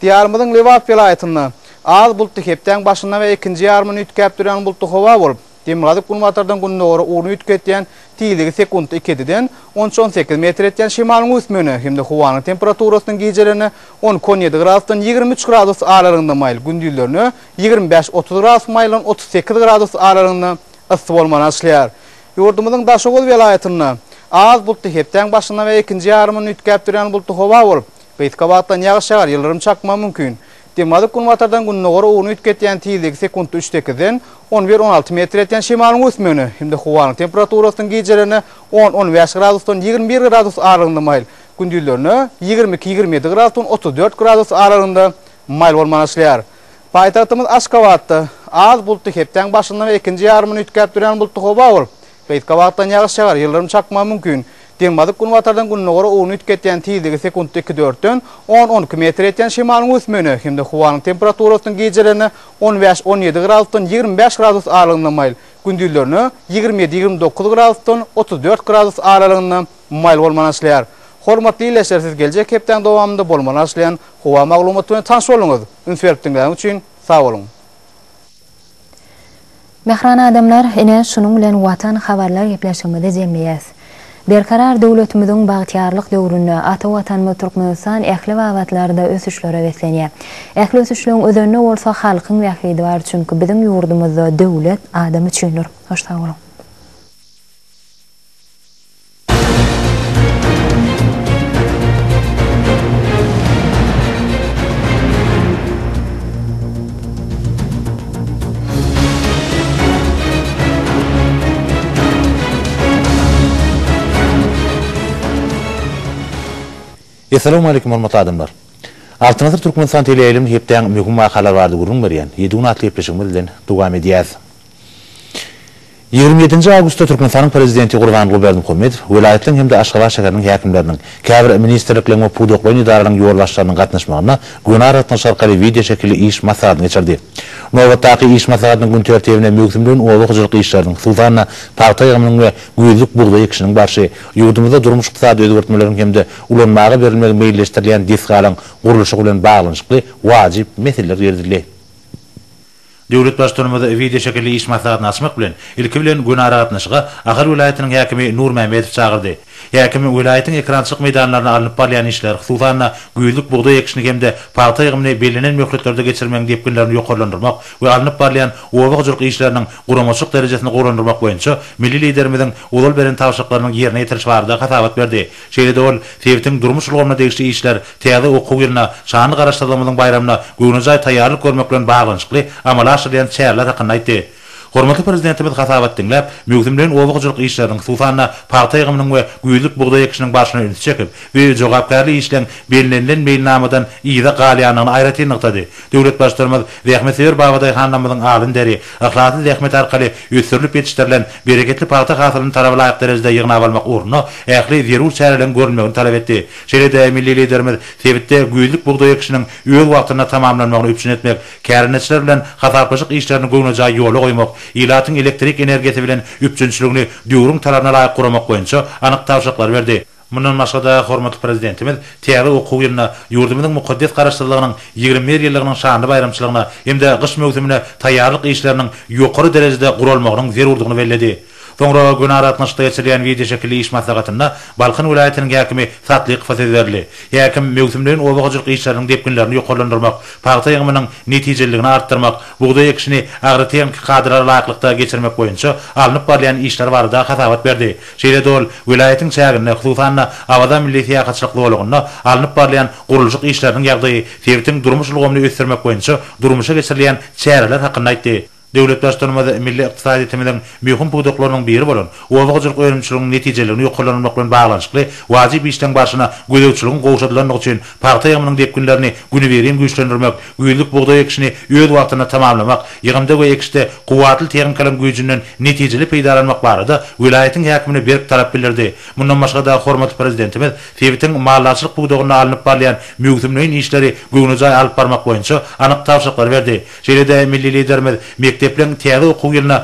Diýarmyzyň Lewat vilayatynda az bulutly hepden başyna we ikinji ýarmyny ütkäp duran bulutly howa bolup, demladyk kunwatardan günnäre uruny ütketýän tezligi sekundy 2-den 13-18 metr etýän şemalyň ösmegini hemde howanyň temperaturasynyň gejelerini 10-17 gradusdan 23 gradus aralygynda maýl, gündüzlerini 25-30 gradus maýlan 38 gradus aralygynda ysy bolmanaslýar. Ýurdumyzyň Daşoğlu vilayatynda az bulutly hepden başyna we ikinji ýarmyny ütkäp duran bulutly howa bolup, gyýytka batdan ýağış çagar, ýyldyrym çakma mümkin. Demladyk kunwatardan günnäre uruny ütketýän tezligi sekundy 3-den 11-16 metr etýän şemalyň ösmegini hemde howanyň temperaturasynyň gejelerini 10-15 gradusdan 21 gradus aralygynda maýl, gündüzlerini 22-27 gradusdan 34 gradus aralygynda maýl bolmanaslýar. Paýtagtymyz Aşgabatda az bulutly hepden başyna we ikinji ýarmyny ütkäp duran bulutly howa bolup, gyýytka batdan ýağış çagar, ýyldyrym çakma mümkin. Demladyk kunwatardan günnäre uruny ütketýän tezligi sekundy 2-den 10-12 metr etýän şemalyň ösmegini hemde howanyň temperaturasynyň gejelerini 15-17 gradusdan 25 gradus aralygynda maýl, gündüzlerini 27-29 gradusdan 34 gradus aralygynda maýl bolmanaslýar. Hormatly ilişler, siz geljek hepden dowamında bolmanaslýan howa maglumaty bilen tanış boluňuz. Üns berip dinleýän üçin sag bolun. Mähran adamlar, ine şunun bilen watan habarlar gepleşigimizde jemleýäs. Berkarar döwletimiziň bagtyarlyk döwründe ata watanymyz Türkmenistan ähli wagtlarda ösüşlere beslenýär. Ähli ösüşleriň özünde bolsa halkyň wähidi bar, çünki biziň ýurdumyzda döwlet adam üçindir. Hoş sag bolun. Assalamu alaykum hormatly adamlar. Altınazır Türkmenistan teleýilim hepden möhüm wakalar bardy gurrun berýän. 7 gün atly epleşigimiz bilen dowam edýäs. 27 awgustda Türkmenistanyň prezidenti Gurbanguly Berdimuhammedow welaýetliň hemde Aşgabat şäheriniň häkimleriniň käbir ministrlikleriniň we pudoklaryň idaralarnyň ýolbaşçylarynyň gatnaşmagyna günar atnaş arkaly video şekilde iş maslahatyny geçirdi. Nowatdaky iş maslahatynyň gün tertibine möhümlüğün owluk işleriň sultanyna paýta ýygymynyň we güýlük buğday ekişiniň barşy ýurdumyzda durmuş ykdysady özgertmeleriň hemde ulanmagy berilmegi meýilleşdirilýän disgalyň gurulşy bilen baglanyşykly wajyp meseleler ýerdildi. Döwlet başçylygynda video şekilde iş maslahatyny açmak bilen ilki bilen günar atnaşyga Ahal vilayatynyň häkimi Nur Mämmedow çagyrdy. Häkim vilayetin ekrançyk meydanlaryna alınıp barýan işler, hususan güýlük buğday ekişini hemde paýta ýygymyny belenen möhletlerde geçirmeň depkinlerini ýokarlandyrmak we alınıp barýan owagajylyk işleriniň guramaçyk derejesini gurandyrmak boýunça milli liderimiziň ulal beren tawşaklarynyň ýerine ýetiriş barada hasabat berdi. Şeýle ol Tewtiň durmuş ulgamyna degişli işler täze okuw ýylyna şanly garaşdyrmamyzyň bayramyna göwnüzay taýýarlyk görmek bilen baglanşykly amal aşyrýan çäherler hakynda aýtdy. Hormatly prezidentimiz hasabat dinläp, mögümden owagajylyk işleriň hususan paýta ýygymynyň we güýlük buğday ekişiniň başyna öňe çekip we jogapkärlik işleň bellenlen meýilnamadan ýyda galýanyny aýratyn nykdady. Döwlet başlarymyz Rehmetsewer Babaday hanamyzyň alyn deri, ahlatly rehmet arkaly ösürilip ýetişdirilen bereketli paýta hasylyny tarapy laýyk derejede ýygnap almak urnuny ähli zerur çärelerini görülmegini talap etdi. Şeýle milli liderimiz Tewitde güýlük buğday ekişiniň öz wagtyna tamamlanmagyny üpçün etmek, kärnetçiler bilen hasaplaşyk işlerini göwnüjay ýola goýmak, ilatyň elektrik energiýasi bilen üpçünçiligini döwrüň talabyna laýyk guramak boýunça anyk tawşaklar berdi. Mundan başga hormatly prezidentimiz täze okuw ýylyna ýurdumyzyň mukaddes garaşdyrlygynyň 20 ýyllygynyň şanly bayramçylygyna hemde gyş mewsümine taýýarlyk işleriniň ýokary derejede gurulmagynyň zerurlygyny belledi. Soňra Günar atnaşda geçirilen video şekilli iş maslahatynda Balkan vilayetiniň häkimi Satlyk Fazederli, häkim mewsümden owagajylyk işleriniň depkinlerini ýokarlandyrmak, paýta ýygymynyň netijeligini artdyrmak, buğday ekişini agratýan kadrlara laýyklykda geçirmek boýunça alınıp barýan işler barada hasabat berdi. Şeýle ol vilayetiň çägine hususan awada milli syýasatçylyk bolugyna alınıp barýan gurulşyk işleriniň ýagdaýy, Tewtiň durmuş ulgamyny ösdürmek boýunça durmuşa geçirilen çäreler hakynda aýtdy. Döwlet başlarymyz milli ykdysadiyetimiziň mühim puduklarynyň biri bolan owagajylyk öýrümçiligiň netijelegini ýokarlanmak bilen baglanşykly wajyp işden başyna gödäwçiligiň gowşadylanmagy üçin paýta ýygymynyň depkinlerini günüberýän güýçlendirmek, güýlük buğday ekişini öz wagtyna tamamlamak, ýygymda we ekişde kuwatly tehnikalar güýjünden netijeli peýdalanmak barada vilayetiň häkimine berk talap bildirdi. Mundan başga da hormatly prezidentimiz Tewtiň mallaçylyk pudugyna alınıp barýan mögümden işleri göwnüjay alyp barmak boýunça anyk tawşaklar berdi. Şeýle milli liderimiz mekteplerin täze okuw ýylyna